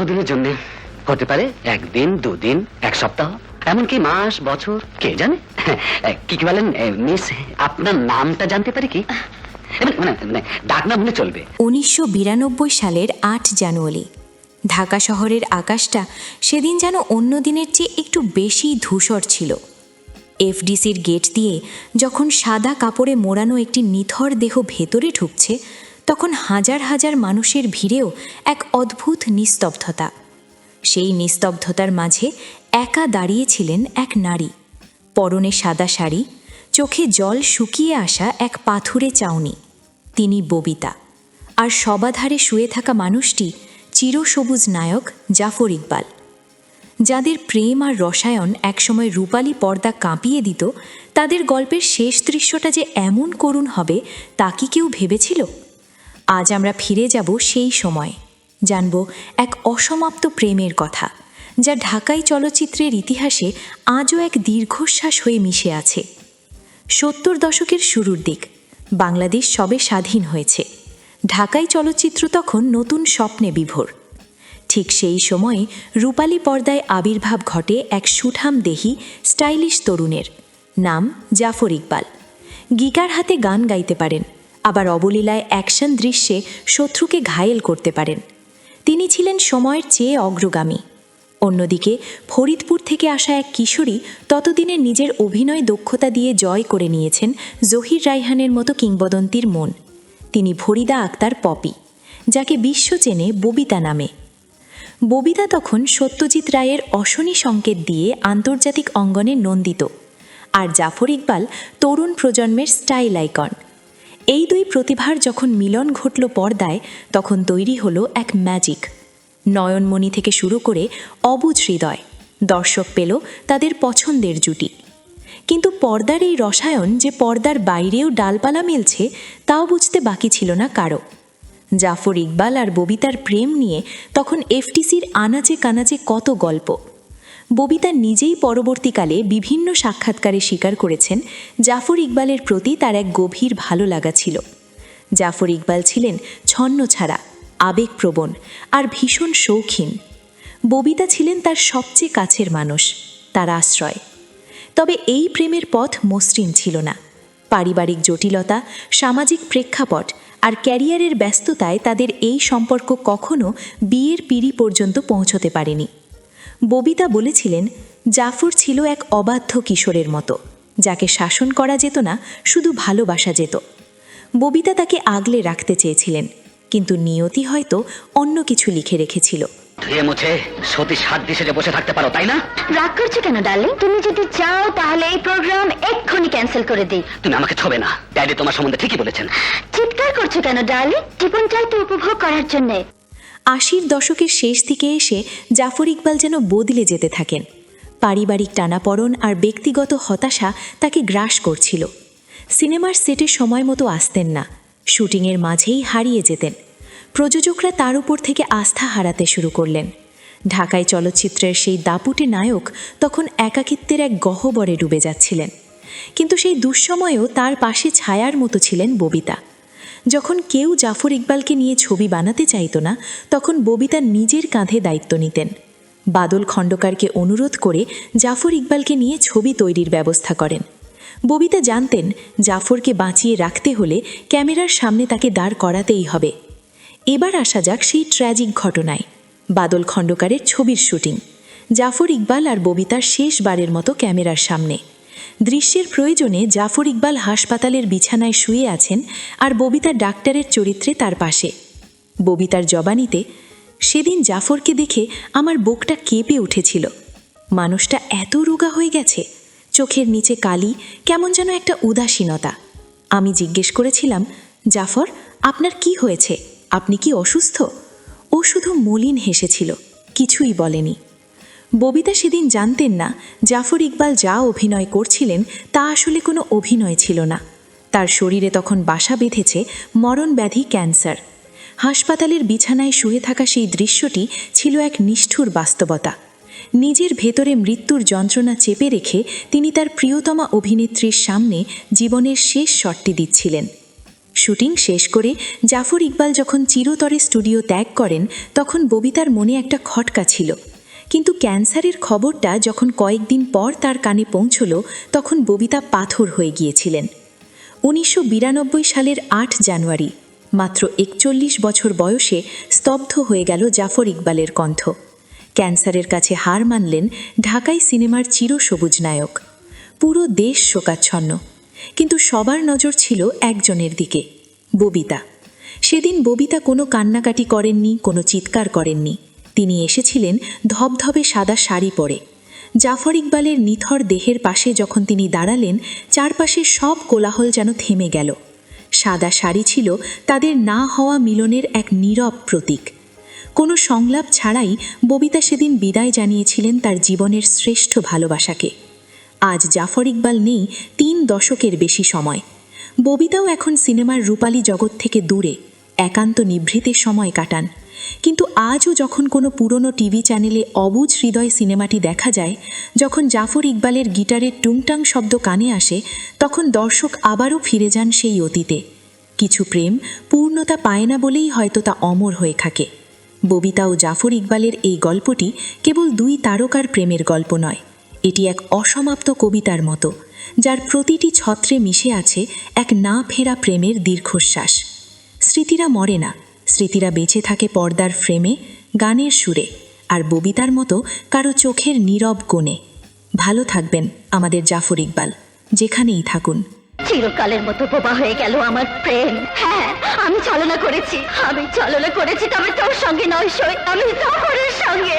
কতদিনের জন্য হতে পারে? একদিন, দুদিন, এক সপ্তাহ, এমনকি মাস, বছর, কে জানে। কি কি বলেন মিস, আপনার নামটা জানতে পারি কি? ডাক নাম হলে চলবে। 1992 সালের 8 জানুয়ারি ঢাকা শহরের আকাশটা সেদিন যেন অন্য দিনের চেয়ে একটু বেশি ধূসর ছিল। এফডিসির গেট দিয়ে যখন সাদা কাপড়ে মোড়ানো একটি নিথর দেহ ভেতরে ঢুকছে, তখন হাজার হাজার মানুষের ভিড়েও এক অদ্ভুত নিস্তব্ধতা। সেই নিস্তব্ধতার মাঝে একা দাঁড়িয়েছিলেন এক নারী, পরনে সাদা শাড়ি, চোখে জল শুকিয়ে আসা এক পাথুরে চাউনি। তিনি ববিতা। আর সবাধারে শুয়ে থাকা মানুষটি চিরসবুজ নায়ক জাফর ইকবাল, যাদের প্রেম আর রসায়ন একসময় রূপালী পর্দা কাঁপিয়ে দিত। তাদের গল্পের শেষ দৃশ্যটা যে এমন করুণ হবে তা কি কেউ ভেবেছিল? আজ আমরা ফিরে যাব সেই সময়, জানব এক অসমাপ্ত প্রেমের কথা, যা ঢাকাই চলচ্চিত্রের ইতিহাসে আজও এক দীর্ঘশ্বাস হয়ে মিশে আছে। 70 দশকের শুরুর দিক, বাংলাদেশ সবে স্বাধীন হয়েছে। ঢাকাই চলচ্চিত্র তখন নতুন স্বপ্নে বিভোর। ঠিক সেই সময়ে রূপালী পর্দায় আবির্ভাব ঘটে এক সুঠাম দেহি স্টাইলিশ তরুণের, নাম জাফর ইকবাল। গিটার হাতে গান গাইতে পারেন, আবার অবলীলায় অ্যাকশন দৃশ্যে শত্রুকে ঘায়েল করতে পারেন। তিনি ছিলেন সময়ের চেয়ে অগ্রগামী। অন্যদিকে ফরিদপুর থেকে আসা এক কিশোরী ততদিনে নিজের অভিনয় দক্ষতা দিয়ে জয় করে নিয়েছেন জহির রায়হানের মতো কিংবদন্তির মন। তিনি ফরিদা আক্তার পপি, যাকে বিশ্ব চেনে ববিতা নামে। ববিতা তখন সত্যজিৎ রায়ের অশনি সংকেত দিয়ে আন্তর্জাতিক অঙ্গনে নন্দিত, আর জাফর ইকবাল তরুণ প্রজন্মের স্টাইল আইকন। এই দুই প্রতিভার যখন মিলন ঘটল পর্দায়, তখন তৈরি হলো এক ম্যাজিক। নয়নমণি থেকে শুরু করে অবুঝ হৃদয়, দর্শক পেল তাদের পছন্দের জুটি। কিন্তু পর্দার এই রসায়ন যে পর্দার বাইরেও ডালপালা মেলছে, তাও বুঝতে বাকি ছিল না কারো। জাফর ইকবাল আর ববিতার প্রেম নিয়ে তখন এফটিসির আনাচে কানাচে কত গল্প। ববিতা নিজেই পরবর্তীকালে বিভিন্ন সাক্ষাৎকারে স্বীকার করেছেন জাফর ইকবালের প্রতি তার এক গভীর ভালো লাগা ছিল। জাফর ইকবাল ছিলেন ছন্নছাড়া, আবেগপ্রবণ আর ভীষণ শৌখিন। ববিতা ছিলেন তার সবচেয়ে কাছের মানুষ, তার আশ্রয়। তবে এই প্রেমের পথ মসৃণ ছিল না। পারিবারিক জটিলতা, সামাজিক প্রেক্ষাপট আর ক্যারিয়ারের ব্যস্ততায় তাদের এই সম্পর্ক কখনো বিয়ের পিঁড়ি পর্যন্ত পৌঁছতে পারেনি। ববিতা বলেছিলেন, জাফর ছিল এক অবাধ্য কিশোরের মতো, যাকে শাসন করা যেত না, শুধু ভালোবাসা যেত। ববিতা তাকে আগলে রাখতে চেয়েছিলেন, কিন্তু নিয়তি হয়তো অন্য কিছু লিখে রেখেছিল। ধুয়ে মুছে সতী সাত দিশে যে বসে থাকতে পারো, তাই না? রাগ করছো কেন ডার্লিং? তুমি যদি চাও তাহলে এই প্রোগ্রাম এক্ষুনি ক্যান্সেল করে দিই। তুমি আমাকে ছবে না, ড্যাডি তোমার সম্বন্ধে ঠিকই বলেছেন। চিৎকার করছো কেন ডার্লিং? জীবনটাই তো উপভোগ করার জন্যে। 80 দশকের শেষ দিকে এসে জাফর ইকবাল যেন বদলে যেতে থাকেন। পারিবারিক টানাপড়ন আর ব্যক্তিগত হতাশা তাকে গ্রাস করছিল। সিনেমার সেটে সময় মতো আসতেন না, শুটিংয়ের মাঝেই হারিয়ে যেতেন। প্রযোজকরা তার উপর থেকে আস্থা হারাতে শুরু করলেন। ঢাকায় চলচ্চিত্রের সেই দাপুটে নায়ক তখন একাকিত্বের এক গহ্বরে ডুবে যাচ্ছিলেন। কিন্তু সেই দুঃসময়েও তার পাশে ছায়ার মতো ছিলেন ববিতা। যখন কেউ জাফর ইকবালকে নিয়ে ছবি বানাতে চাইত না, তখন ববিতা নিজের কাঁধে দায়িত্ব নিতেন। বাদল খণ্ডকারকে অনুরোধ করে জাফর ইকবালকে নিয়ে ছবি তৈরির ব্যবস্থা করেন। ববিতা জানতেন, জাফরকে বাঁচিয়ে রাখতে হলে ক্যামেরার সামনে তাকে দাঁড় করাতেই হবে। এবার আসা যাক সেই ট্র্যাজিক ঘটনায়। বাদল খণ্ডকারের ছবির শুটিং, জাফর ইকবাল আর ববিতার শেষবারের মতো ক্যামেরার সামনে। দৃশ্যের প্রয়োজনে জাফর ইকবাল হাসপাতালের বিছানায় শুয়ে আছেন, আর ববিতা ডাক্তারের চরিত্রে তার পাশে। ববিতার জবানিতে, সেদিন জাফরকে দেখে আমার বুকটা কেঁপে উঠেছিল। মানুষটা এত রোগা হয়ে গেছে, চোখের নিচে কালি, কেমন যেন একটা উদাসীনতা। আমি জিজ্ঞেস করেছিলাম, জাফর, আপনার কি হয়েছে? আপনি কি অসুস্থ? ও শুধু মলিন হেসেছিল, কিছুই বলেনি। ববিতা সেদিন জানতেন না, জাফর ইকবাল যা অভিনয় করছিলেন তা আসলে কোনো অভিনয় ছিল না। তার শরীরে তখন বাসা বেঁধেছে মরণব্যাধি ক্যান্সার। হাসপাতালের বিছানায় শুয়ে থাকা সেই দৃশ্যটি ছিল এক নিষ্ঠুর বাস্তবতা। নিজের ভেতরে মৃত্যুর যন্ত্রণা চেপে রেখে তিনি তার প্রিয়তমা অভিনেত্রীর সামনে জীবনের শেষ শটটি দিচ্ছিলেন। শুটিং শেষ করে জাফর ইকবাল যখন চিরতরে স্টুডিও ত্যাগ করেন তখন ববিতার মনে একটা খটকা ছিল, কিন্তু ক্যান্সারের খবরটা যখন কয়েকদিন পর তার কানে পৌঁছল তখন ববিতা পাথর হয়ে গিয়েছিলেন। 1992 সালের 8 জানুয়ারি মাত্র 41 বছর বয়সে স্তব্ধ হয়ে গেল জাফর ইকবালের কণ্ঠ। ক্যান্সারের কাছে হার মানলেন ঢাকাই সিনেমার চিরসবুজ নায়ক। পুরো দেশ শোকাচ্ছন্ন, কিন্তু সবার নজর ছিল একজনের দিকে, ববিতা। সেদিন ববিতা কোনো কান্নাকাটি করেননি, কোনো চিৎকার করেননি। তিনি এসেছিলেন ধবধবে সাদা শাড়ি পরে। জাফর ইকবালের নিথর দেহের পাশে যখন তিনি দাঁড়ালেন, চারপাশে সব কোলাহল যেন থেমে গেল। সাদা শাড়ি ছিল তাদের না হওয়া মিলনের এক নীরব প্রতীক। কোনো সংলাপ ছাড়াই ববিতা সেদিন বিদায় জানিয়েছিলেন তার জীবনের শ্রেষ্ঠ ভালোবাসাকে। আজ জাফর ইকবাল নেই 3 দশকের বেশি সময়। ববিতাও এখন সিনেমার রূপালী জগৎ থেকে দূরে একান্ত নিভৃতে সময় কাটান। কিন্তু আজও যখন কোনো পুরনো টিভি চ্যানেলে অবুঝ হৃদয় সিনেমাটি দেখা যায়, যখন জাফর ইকবালের গিটারের টুংটাং শব্দ কানে আসে, তখন দর্শক আবারও ফিরে যান সেই অতীতে। কিছু প্রেম পূর্ণতা পায় না বলেই হয়তো তা অমর হয়ে থাকে। ববিতা ও জাফর ইকবালের এই গল্পটি কেবল 2 তারকার প্রেমের গল্প নয়, এটি এক অসমাপ্ত কবিতার মতো, যার প্রতিটি ছত্রে মিশে আছে এক না ফেরা প্রেমের দীর্ঘশ্বাস। স্মৃতিরা মরে না, স্মৃতিরা বেঁচে থাকে পর্দার ফ্রেমে, গানের সুরে, আর ববিতার মতো কারো চোখের নীরব কোণে। ভালো থাকবেন আমাদের জাফর ইকবাল, যেখানেই থাকুন। চিরকালের মতো বোবা হয়ে গেল আমার প্রেম। হ্যাঁ, আমি ছলনা করেছি, তবে তোর সঙ্গে নয় সই, আমি জাফরের সঙ্গে।